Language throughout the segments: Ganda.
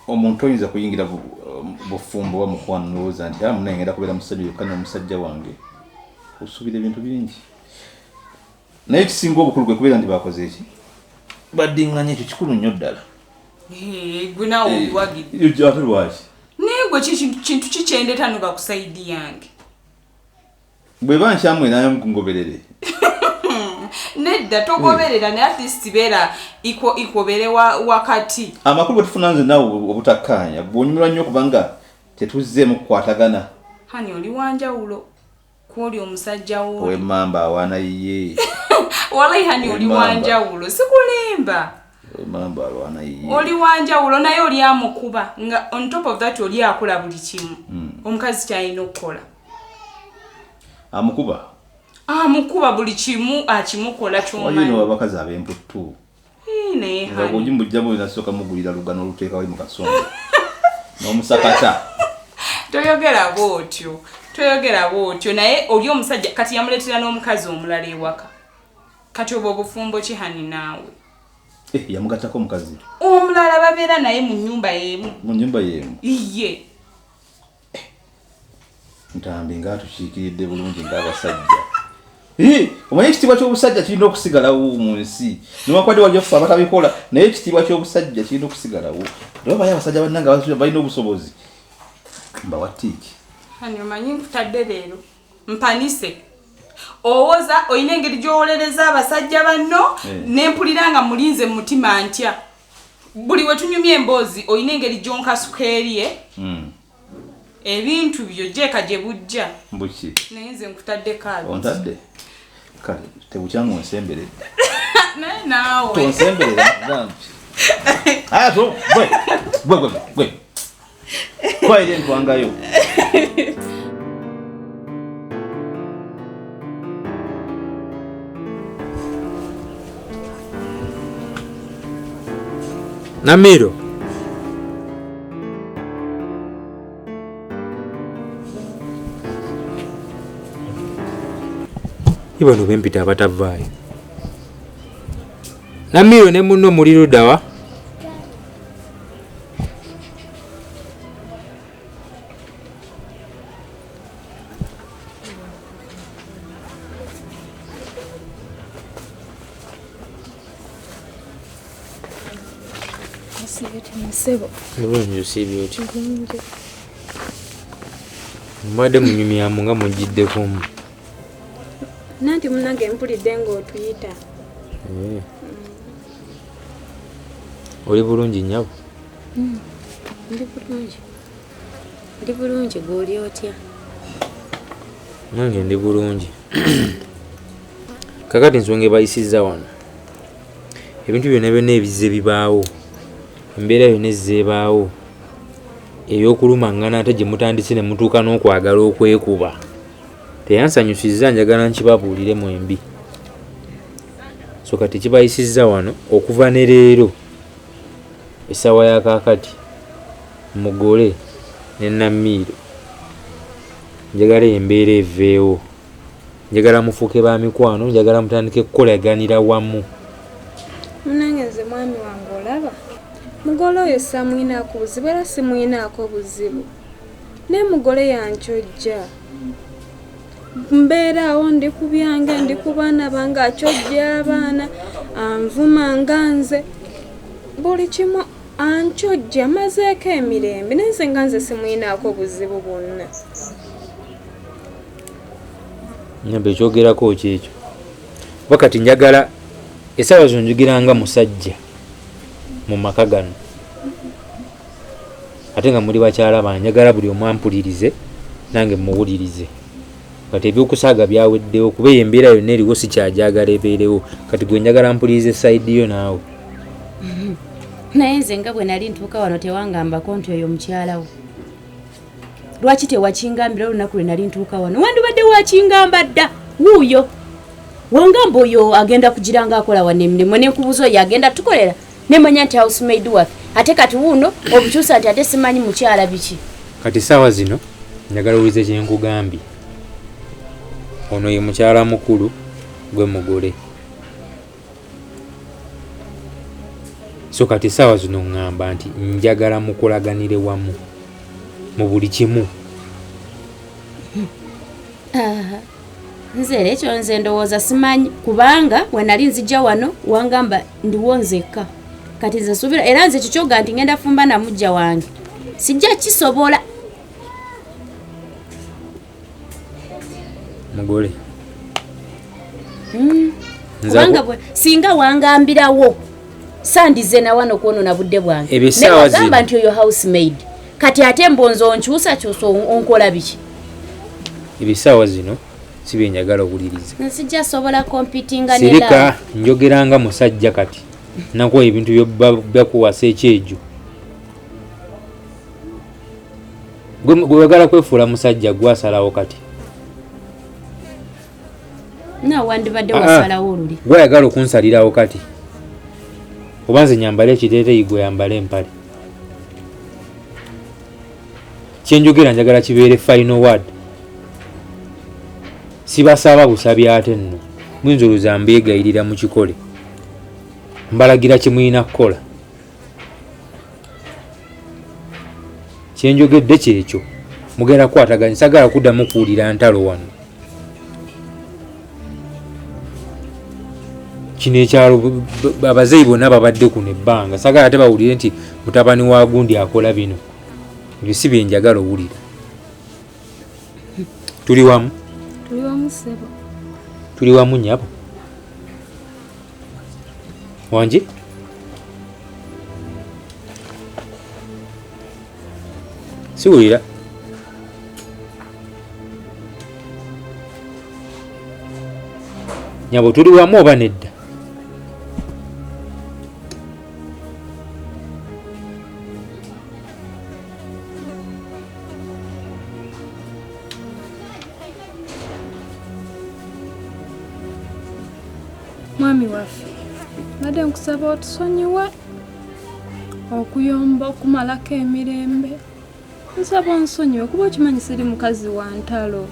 omuntu oyinza kuyingira bufumbo wa mukwano n'olowooza nti munayengera kubeera musajja yokka n'omusajja wange osuubira ebintu bingi naye ekisinga obukulu kwe kubeera nti bakoze eki baddiŋŋanya ekyo kikulu nnyo ddala gwe naawe obiwagidde ate lwaki naye gwe kintu kikyendeta no bakusaidi yange bwe bankyamwe naye mukungoberere nedda togoberera naye at least beera ikobere wakati amakulu bwe tufuna nze naawe obutakkaanya bw'onyumirwa nnyo kubanga tetuzzeemu kukwatagana hani oli wanjawulo kwoli omusajja wo owemmamba awaana ye walayi hani oli wanjawulo sikulimba owemmamba alwana ye oli wanjawulo naye oli amukuba nga on top of that oli akola buli kimu omukazi kyalina okukola amukuba buli kimu akimukola kyomani abakazi ab'emputtu naye hani ogimujjamu nasooka mugulira lugano oluteekawo mu kasonda n'omusakata toyogera bw'otyo naye oli omusajja kati yamuleetera n'omukazi omulala ewaka kati oba obufumbo ki hani naawe yamugattako omukazi omulala babeera naye mu nnyumba y'emu iye ntambi nga tukiikiridde bulungi ng'abasajja omanyi ekitiibwa ky'obusajja kirina okusigalawo mu nsi niwakwadde walioffe abatabikola naye ekitiibwa ky'obusajja kirina okusigalawo obabayo abasajja bannanga balina obusobozi mbawattiiki hani omanyi nkutadde leero mpanise owoza olina engeri gy'owolereza abasajja banno nempulira nga mulinze mu mutima ntya buli we tunyumya emboozi olina engeri gy'onkasuka eriye ebintu byo jeeka gye bujja buki naye nze nkutadde kaabi ontadde kale tebukyanga onsemberedde naye naawe tonsemberera gambi ato gwe kwaire ntwangayo Namiro ibano bempita abatavaayo Namiro ne munno muli luddawa Ebonyo sibyo oti mbadde munyumyamu nga mujjiddekumu nanti munange mpulidde ng'otuyita oli bulungi nnyabo ndi bulungi gw'oli otya nange ndi bulungi kakati ensonga ebayisizza wano ebintu byonna ebizze bibaawo embeera yonna ezzeebaawo ey'okulumangana ate gye mutandise ne mutuuka n'okwagala okwekuba teyansanyusizza njagala nkibabuulire mwembi so kati kibayisizza wano okuva ne leero essaawa ya kaakati mugole ne Namiiro njagala embeera eveewo njagala mufuuke ba mikwano njagala mutandike kukolaganira wamu munange nze mwami wange olaba mugole oyo samwinaako buzibu era simwinaako buzibu naye mugole yancojja mbeeraawo ndi ku byange ndi ku baana bange acojja abaana anvuma nga nze buli kimu ancojja mazeeko emirembe naye nze nga nze simwinaako buzibu bwonna nyambe ekyogerako kyekyo bakati njagala essaawa zonjugiranga musajja mu maka gano ate nga muli bakyala banjagala buli omu ampulirize nange muwulirize kati ebyokusaaga byaweddewo kuba eyo embeera yonna eriwo sikyajagala ebeerewo kati gwe njagala mpulirize sayidi yo naawe naye nze nga bwe nali ntuuka wano tewangambako nti oyo mukyalawo lwaki tewakingambira olunaku lwe nali ntuuka wano wandibadde wakingamba dda wuuyo wangamba oyo agenda kugira nga akola wano emirimu nenkubuuza oyo agenda tukolera nemanya nti housemaid waffe ate kati wuuno obukyusa nti ate simanyi mukyala biki kati saawa zino njagala owulize kyenkugambye ono ye mukyala mukulu gwe mugole so kati saawa zino ŋŋamba nti njagala mukolaganire wamu mu buli kimu. Nze ekyo nze ndowooza simanyi kubanga wenali nzijja wano wangamba ndiwo nzekka kati nze nsubira era nze kikyoga nti ngenda fumba na mujja wange sijja kisobola. Mugole kubanga singa wangambirawo sandize na wano kwonona budde bwange ebisaawa zino gamba nti oyo housemaid kati ate mbonzo onkyusa onkola biki. Ebisaawa zino si bye njagala owuliriza. Nsijja sobola competinga sirika njogeranga musajja kati nakuwa ebintu byakuwasa ekyejo gweyagala kwefuula musajja gwasalawo kati wandibadde wasalawo oluli gwayagala okunsalirawo kati oba nze nyambale ekiteeteeyi gwe yambale empale. Kyenjogera njagala kibeere final word. Sibasaba busabi ate nno muyinza olowooza mbeegayirira mu kikole mbalagira kimulina kukola. Kyenjogedde kyekyo mugenda kukwataganya sagala kuddamu kuwulira ntalo wano. Kino ekyalo abazeeyi bonna babadde kuno ebbanga sagala ate bawulire nti mutabani wa gundi akola bino. Ebyo si bye njagala owulira. Tuli wamu? Tuli wamu ssebo. Tuli wamu nnyabo? Wangi? Siwulira. Nyabo tuli wamu oba nedda? Mwami waffe nadde nkusaba otusonyiwe okuyomba okumalako emirembe. Nsaba onsonyiwe kuba okimanyi siri mukazi wa ntalo.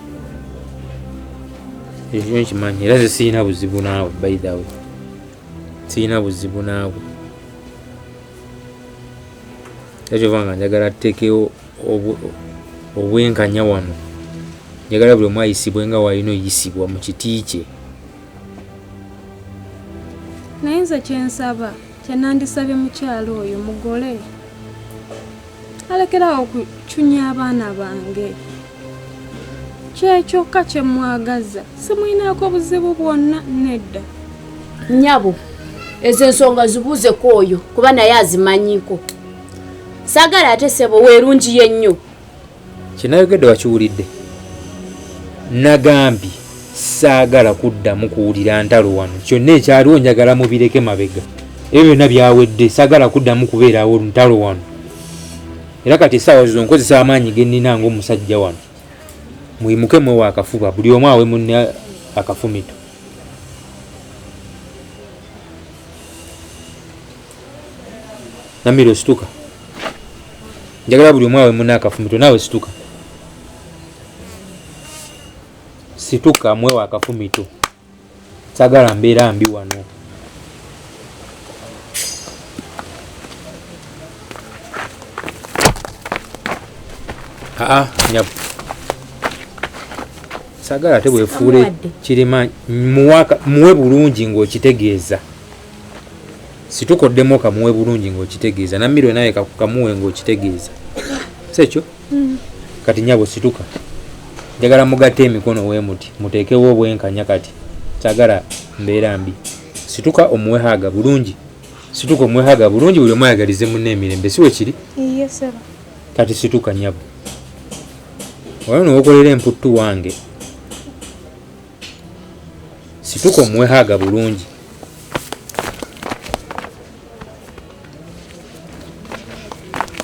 Ekyo nkimanyi era ze sirina buzibu naawe by the way. Sirina buzibu naawe. Ekyo vanga njagala tuteekewo obwenkanya wano. Njagala buli omu ayisibwe nga walina oyisibwa mu kiti kye. Naye nze kyensaba kyenandisabye mukyalo oyo mugole alekerawo okucunya abaana bange. Kyekyokka kyemwagaza simwinaako buzibu bwonna nedda. Nnyabo ezo ensonga zibuuzeko oyo kuba naye azimanyiiko. Saagala ate ssebo weerungi yennyo. Kinayogedde wakiwulidde. Nagambye saagala kuddamu kuwulira ntalo wano. Kyonna ekyaliwo njagala mubireke mabega. Ebyo byonna byawedde saagala kuddamu kubeerawo ntalo wano. Era kati essaawa zino nkozesa amaanyi ge nnina ng'omusajja wano. Muyimuke mwewa akafuba buli omu awe munne akafumito. Namiro situka. Njagala buli omu awe munne akafumito naawe situka. Situka mwewa akafumito. Sagala mbeera mbi wano. Nyabu. Sagala ate bwefuule kirima muwe bulungi ng'okitegeeza. Situkoddemu kamuwe bulungi ng'okitegeeza. Namiro naye kamuwe ng'okitegeeza. Sekyo? Kati nyabo situka. Njagala mugatte emikono we muti muteekewo obwenkanya kati. Sagala mbeera mbi. Situka omuwehaga bulungi. Situka omuwehaga bulungi buli omu ayagalize munne emirembe si we kiri? Yes sir. Kati situka nyabo. Wano okolera emputtu wange. Situka omuwehaga bulungi.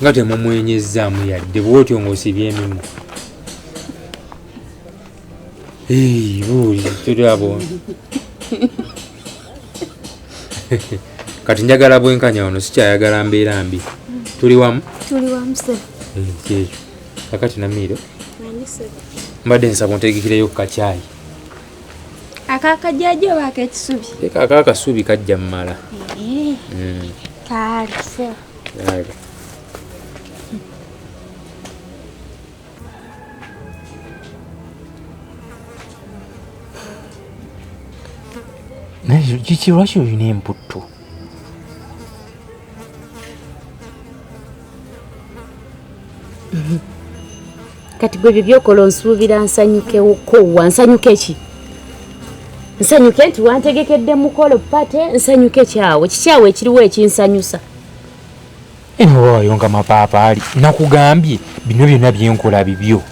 Nga temumwenyezaamu yadde bwotyo ng'osibye emimu. Buuli tuli abo. Kati njagala bwenkanya wano sikyayagala mbeera mbi. Tuli wamu? Tuli wamu ssebo. Kyekyo. Kakati Namiro. Mani ssebo. Mbadde nsaba ontegekireyo ku kacaayi. Akakajjajja oba ak'ekisubi? Leka akaakasubi kajja mmala. Kyali se. naye kiki lwaki olina emputtu? Kati gwe byo byokola onsuubira nsanyukeko wa nsanyuke ki? Nsanyuke nti wantegekedde mukolo pate nsanyuke kyawe kikyawe ekiriwo ekinsanyusa. Eno oba wayonga mapaapaali nakugambye bino byonna byenkola bibyo.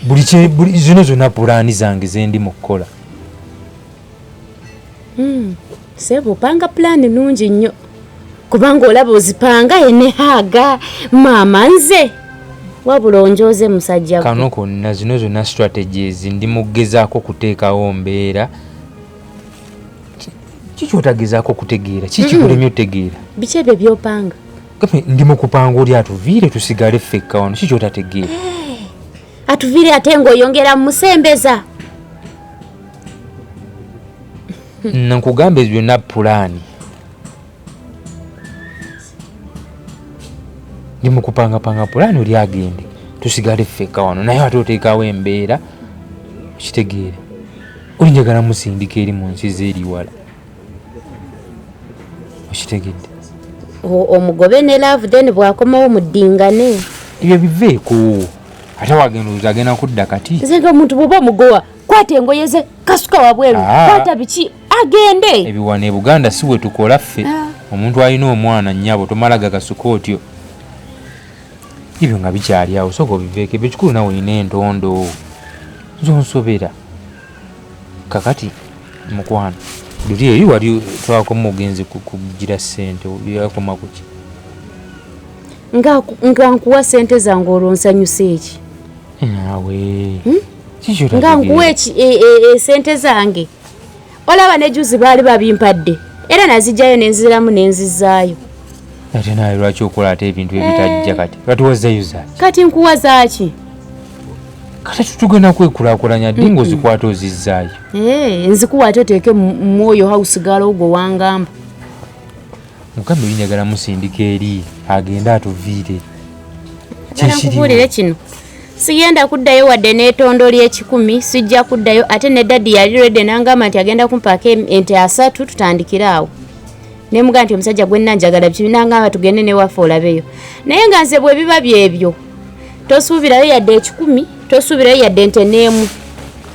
buli zino zonna pulaani zange zendi mu kukola. Sebo panga pulaani nungi nnyo kubanga olaba ozipanga enehaaga maama nze wabula onjooze musajja kano konna zino zonna strategies ndi mugezaako kuteekawo mbeera. Kiki otagezaako kutegeera? Kiki kulemye otegeera? biki ebyo byopanga? Ndi mu kupanga oli atuviire tusigale ffekka wano. Kiki otategeera? Atuviire ate ng'oyongera mu musembeza. Nankugamba ebyo byonna pulaani. Ndi mu kupangapanga pulaani oli agende tusigale ffekka wano naye ate oteekawo embeera kitegeere. Oli njagala musindika eri mu nsi zeeri wala. Okitegedde? Omugobe ne love then bwakomawo muddingane. Ebyo biveeko. Ate wagenda agenda kudda kati. Nze ng'omuntu bw'oba omugowa kwata engoye ze kasuka wabweru kwata biki agende. Ebiwano e Buganda si we tukola ffe. Omuntu alina omwana nnyabo tomala gakasuka otyo. Ebyo nga bikyali awo sooka obiveeko. Ebyo kikulu nawe olina entondo zonsobera. Kakati mukwano luli eri wali twakoma ogenze kugira ssente yakoma kuki? Nga nkuwa ssente zange olwo nsanyusa eki? Naawe nga nkuwa ssente zange olaba nejuzi baali babimpadde era nazijjayo nenziramu nenzizaayo. Ate nawe lwaki okola ate ebintu ebitajja kati? Batuwazayo zaaki? Kati nkuwa zaaki? Kati tutugenda kwekulaakulanya ddi ng'ozikwata ozizzaayo? Nzikuwa ate oteeke mwoyo hausigala ogwo wangamba. Mukambe oli njagala musindika eri agende atuviire. Nkubuulire kino sigenda kuddayo wadde n'etondo ly'ekikumi sijja kuddayo ate ne daddy yali redde nangamba nti agenda kumpaako ente 3 tutandikire awo. Ne muga nti omusajja gwe nanjagala biki nangamba tugende ne waffe olabeyo. Naye nga nze bwe biba byebyo tosuubirayo yadde 10 tosuubirayo yadde ente n'emu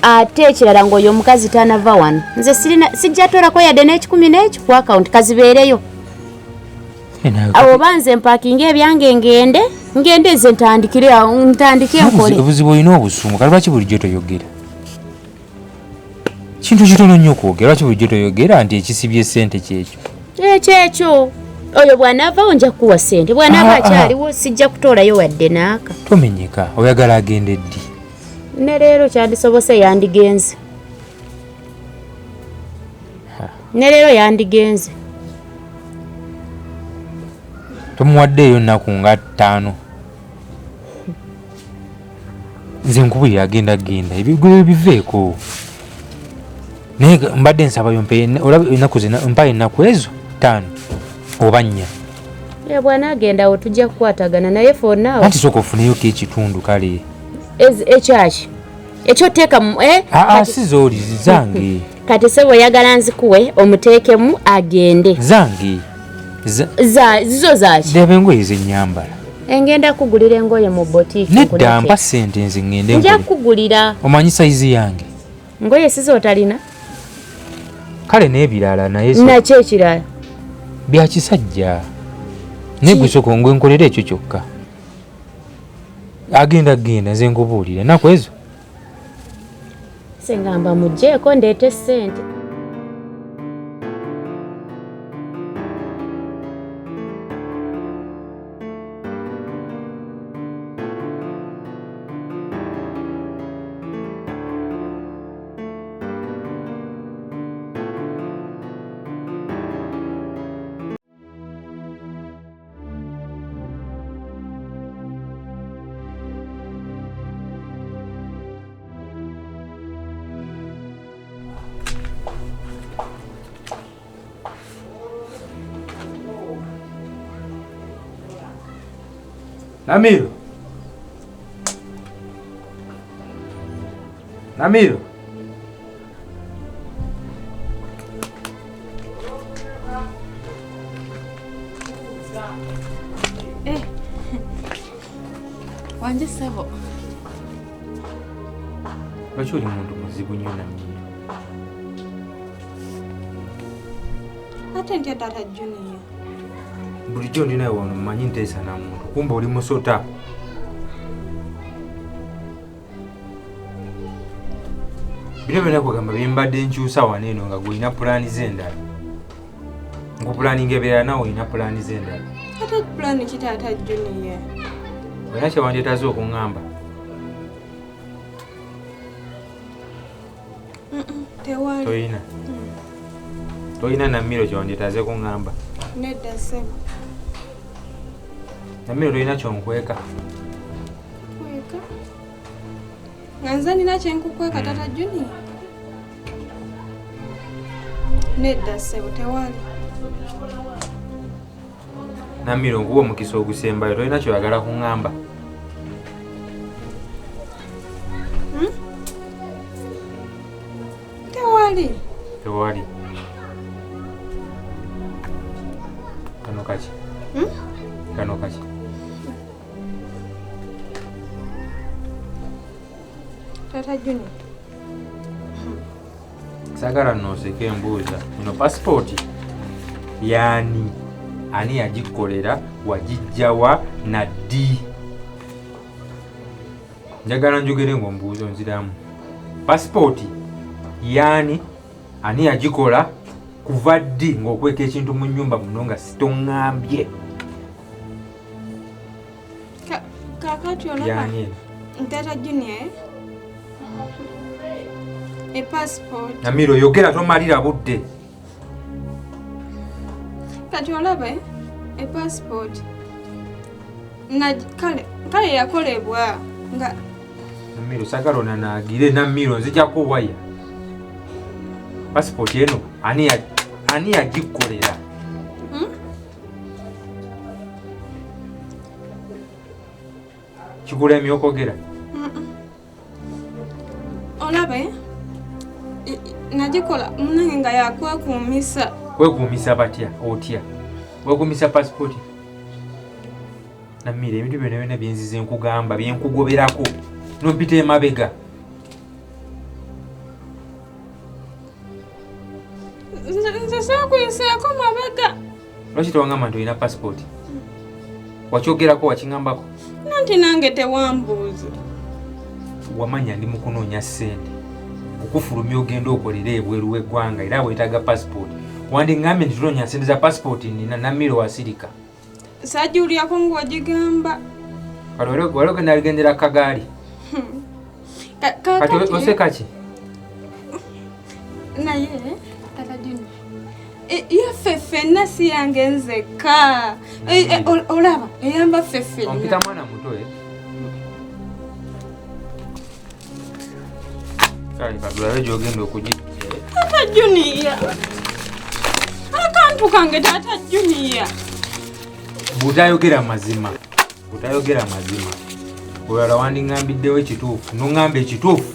ate ekirala ng'oyo omukazi tanava wano nze sijja toolako yadde n'ekikumi n'ekyo ku akawunti kazibeereyo. Awo banze mpakinga ebyange ngende nze ntandike nkole. Obuzibu olina obusungu kale lwaki bulijjo toyogera? Kintu kitono nnyo okwogera. Lwaki bulijjo toyogera nti ekisibye ssente kyekyo? Ekyo oyo bw'anaavawo nja kukuwa ssente bw'anaava akyaliwo sijja kutoolayo wadde naaka. Tomenyeka oyagala agende ddi? Ne leero kyandisobose yandigenze. Ne leero yandigenze. Tomuwaddeeyo nnaku nga 5. Nze nkubulira agenda ebigwe biveeko. Naye mbadde nsabayo olaba ennaku zina mpa ennaku ezo 5 oba 4. Bw'anaagenda awo tujja kukwatagana naye fonnaawo. Anti sooka ofuneyoko ekitundu kale. Ekyaki ekyoteeka si zooli zange. Kati sebo oyagala nzikuwe omuteekemu agende. Zange. Zizo zaaki? Ndeba engoye zenyambala. Engenda kugulira engoye mu boutique. Nedda mpa ssente nze ngende nja kugulira. Omanyi sayizi yange? Ngoye sizo otalina? Kale n'ebirala naye nakyo ekirala bya kisajja. Naye gwe sooka ngwe nkolera ekyo kyokka. Agenda nze nkubuulira ennaku ezo. Sengamba mugjeeko ndeete ssente. Namiro. Namiro. Wanje sabo. Lwaki oli muntu muzibu nnyo Namiro? Ate ntya Taata Junior. Bulijjo ndi naye wano mmanyi nteesa na muntu. Kumbe oli musota. Bino byonna kugamba bye mbadde nkyusa wano eno nga gw'olina pulaani z'endala. Nkupulaaninga ebirala nawe olina pulaani z'endala. Ate pulaani ki Taata Junior? Olina kye wandyetaaze okuŋŋamba? Tewali. Toyina. Toyina Namiro kye wandyetaaze kuŋŋamba? Nedda ssebo. Namiro toyina kyonkweka? Kweka? Nga nze nina kyenkukweka Taata Junior? Nedda ssebo tewali. Namiro nkuba omukisa ogusembayo toyina kyoyagala kuŋŋamba? Tewali. Tewali. Kano kaki? Kano kaki? Taata Junior. Sagala nnooseka embuuza. Eno pasipooti yaani? Ani yagikolera? Wagijjawa na ddi? Njagala njogere ng'ombuuza onziramu. Pasipooti yaani? Ani yagikola? Kuva ddi ng'okweka ekintu mu nnyumba muno nga sitoŋŋambye? Kaakati olaba Yaani Taata Junior passport. Namiro yogera tomalira budde. Kati olaba passport na kale yakolebwa nga Namiro sagala onanaagire Namiro nzijako waya. Passport eno ani yagikolera? Kikulemye okwogera? Olaba nagikola munange nga yakwekuumisa. Kwekuumisa batya? Otya? Wekuumisa passport? Namiro ebintu byonna byonna byenzize nkugamba byenkugoberako nompita emabega. Nze saakuyiseeko mabega. Lwaki tewangamba nti olina passport? Wakyogerako wakiŋŋambako? Nanti nange tewambuuza. Wamanya ndi mu kunoonya ssente okufulumya ogenda okolera ebweru w'eggwanga era weetaaga passport. Wandiŋŋambye nti tunoonya ssente za passport nina Namiro wasirika. Sajuulyako ng'ogigamba. Kati wali ogenda aligendera kagaali? Kati oseka ki? Naye Taata Junior yaffe ffenna si yange nzekka. Olaba eyamba ffe ffenna. Ompita mwana muto kale bagulabe gy'ogenda okugijja. Taata Junior akantu kange Taata Junior. Butayogera mazima. Butayogera mazima. Olala wandiŋŋambiddewo ekituufu n'oŋŋamba ekituufu.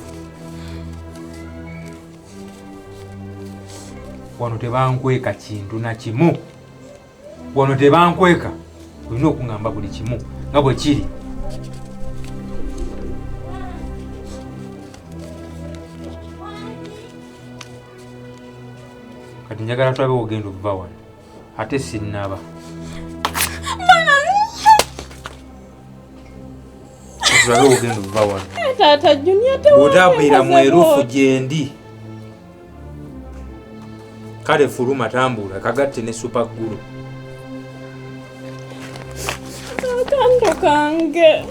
Wano tebankweka kintu na kimu. Wano tebankweka. Olina okuŋŋamba buli kimu nga bwe kiri. Kati njagala tulabe ogenda okuva wano. Ate sinnaba. Tulabe ogenda okuva wano. Taata Junior bw'otaviira mwerufu gyendi. Kale fuluma tambula kagatte ne supagulu. akantu kange.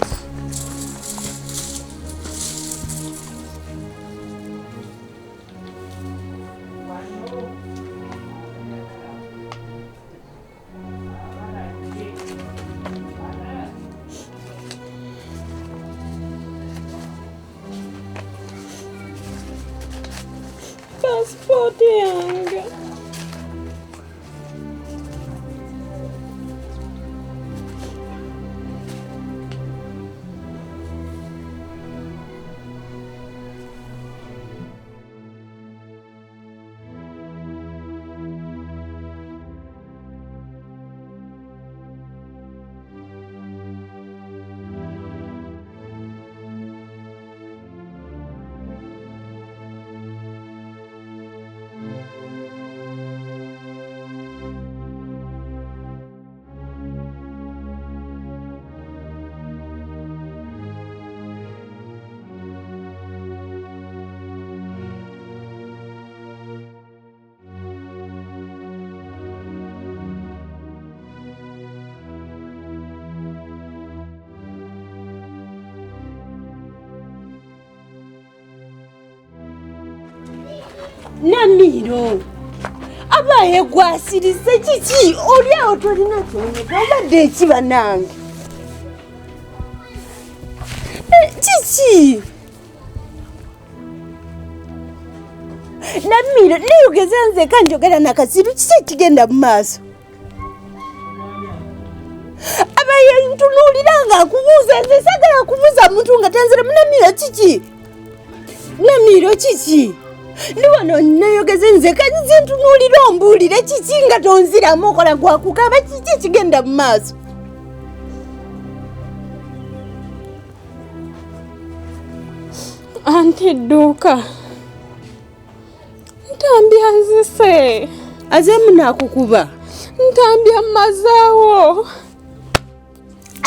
Passport yange. Namiro abaye gwasirize kiki oli awo tolina kyonyeka obadde ekiba nange kiki Namiro niyogeza nze kanjogera nakasiru kiki ekigenda mu maaso abaye ntunuulira nga akubuuza nze sagala kubuuza muntu nga tanzira mu Namiro kiki Namiro kiki Ndi wano nayogeze nze kanzi ntunuulira ombuulire kiki nga tonziramu okola gwakukaba kiki ekigenda mu maaso Anti Duka ntambya nzise azemu nakukuba ntambya mazaawo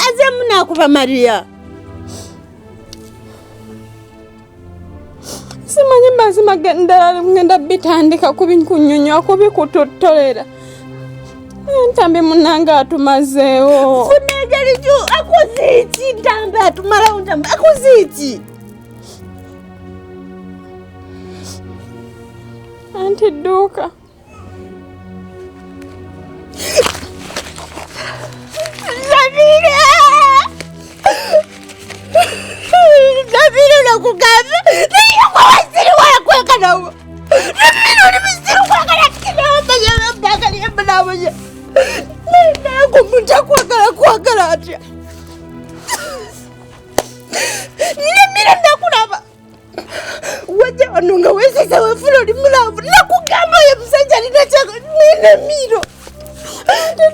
azemu nakuba Maria simanyi mazima ngenda bitandika kubinkunyonyo kubikutotolera ntambi munanga atumazeewo funegeri ju akoziki ntambi atumalawo ntambi akoziki Anti Duka Namiro nakugamba niyoko wasiri wakweka nawo Namiro ni misiru kwakala kinawo banyama mbakali yambanawonya nako muntu kwakala atya Namiro nakulaba wajja wano nga wesesa wefuna oli mulavu nakugamba oyo musajja alina kyako Namiro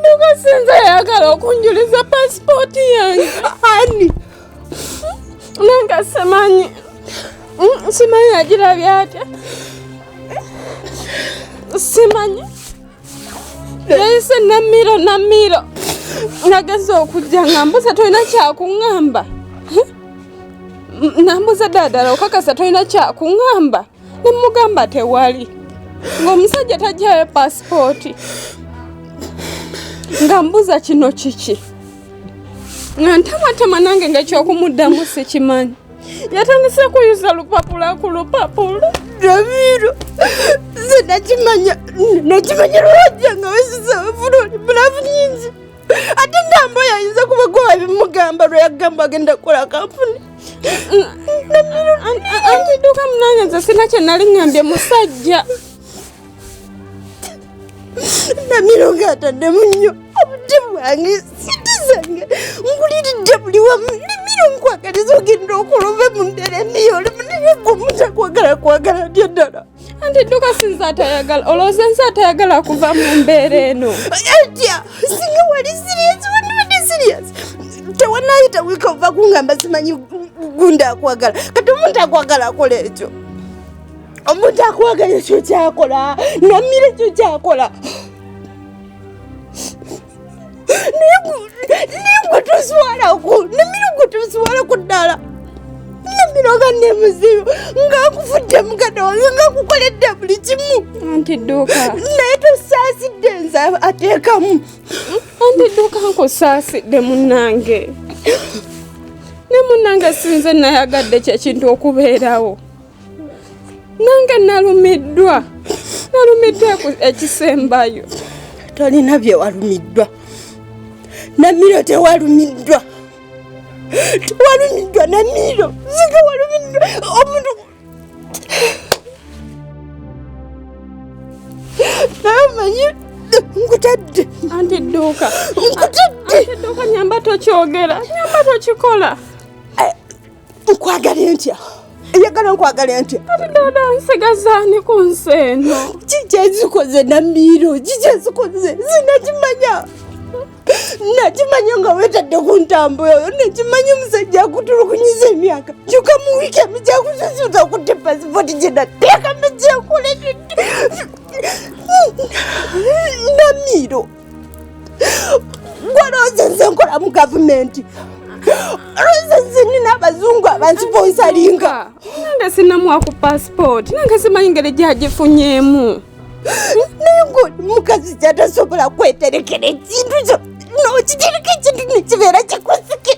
Duka sinza yagala okunjuliza pasipoti yange ani nanga simanyi agirabye atya simanyi yayise Namiro nageze okujja ngambuza tolina kyakuŋŋamba nambuza ddala okakasa tolina kyakuŋŋamba nemugamba tewali ng'omusajja tajjayo pasipooti nga mbuza kino kiki nga ntamatama nange nga ekyokumuddamu sikimanyi yatandise kuyuza lupapula ku lupapula Namiro nze nakimanya lwajja nga wesiza wefuna oli mulavu nyingi ate ngambo yayinza kuba gwe bimugamba lweyagamba agenda kukola kampuni Anti Duka munange nze sina kye nali ŋŋambye musajja Namiro ng'ataddemu nnyo obudde bwange sente zange nkuliridde buli wamu Namiro nkwagaliza ogenda okulova mu ndere niyo oli munene gwe mutakwagala atya ddala Anti Duka sinza atayagala olowooza nsi atayagala kuva mu mbeera eno atya singa wali siriyasi wandibadde siriyasi tewanayita wiiki ova kungamba simanyi gunda akwagala kati omuntu akwagala akola ekyo omuntu akwagala ekyo kyakola Namiro ekyo kyakola naye gwe toswalako Namiro gwe toswalako ddala Namiro nga nemuzibu ng'akufudde mukadde wange ng'akukoledde buli kimu Anti Duka naye tosaasidde nze ateekamu Anti Duka nkusaasidde munnange ne munnange sinze nayagadde kyekintu okubeerawo nange nalumiddwa ekisembayo tolina bye walumiddwa Namiro tewalumiddwa Namiro singa walumiddwa omuntu namanyi nkutadde Anti Duka nkutadde nyamba tokyogera nyamba tokikola nkwagala ntya eyagala nkwagala ntya ati dada nsigazaani ku nsi eno kiki ezikoze Namiro kiki ezikoze nakimanya nga wetadde ku ntambo oyo nakimanya omusajja akutulukunyiza emyaka kyuka mu wiiki emi gyakususuuta okutte pasipoti gyenateeka megyakoledde Namiro gwalowooza nze nkola mu gavumenti olowooza nze nina abazungu abansiponsalinga nange sinamuwa ku pasipoti nange simanyi ngeri gyagifunyeemu naye ng'oli mukazi kyatasobola kweterekera ekintu kyo n'okitereka ekintu nekibeera kikusike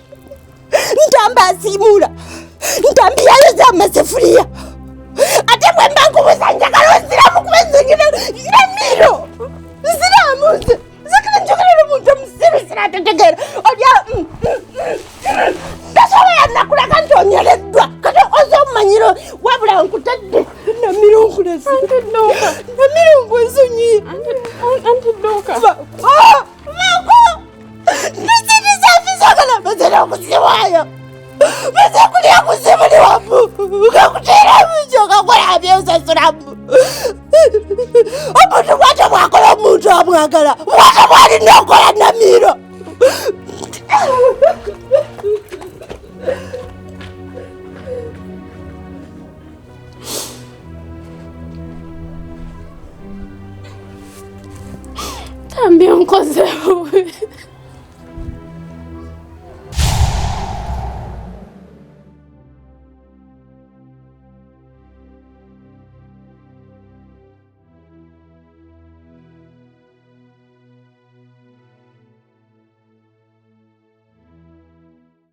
ntamba asiimuula ntambi yayoza amasefuriya ate bwe mba nkubuuza njagala oziramu oteredwa kati ozomanyiro wabula nkutadde Namiro nkulese Namiro nkwesonyiye nisitizafisagala bazera okusiwayo baze kulya kusibuli wamu kakutera mijo kakola byosasulamu omuntu bwate bwakola omuntu amwagala bwate bwalina okola Namiro tambi nkozeho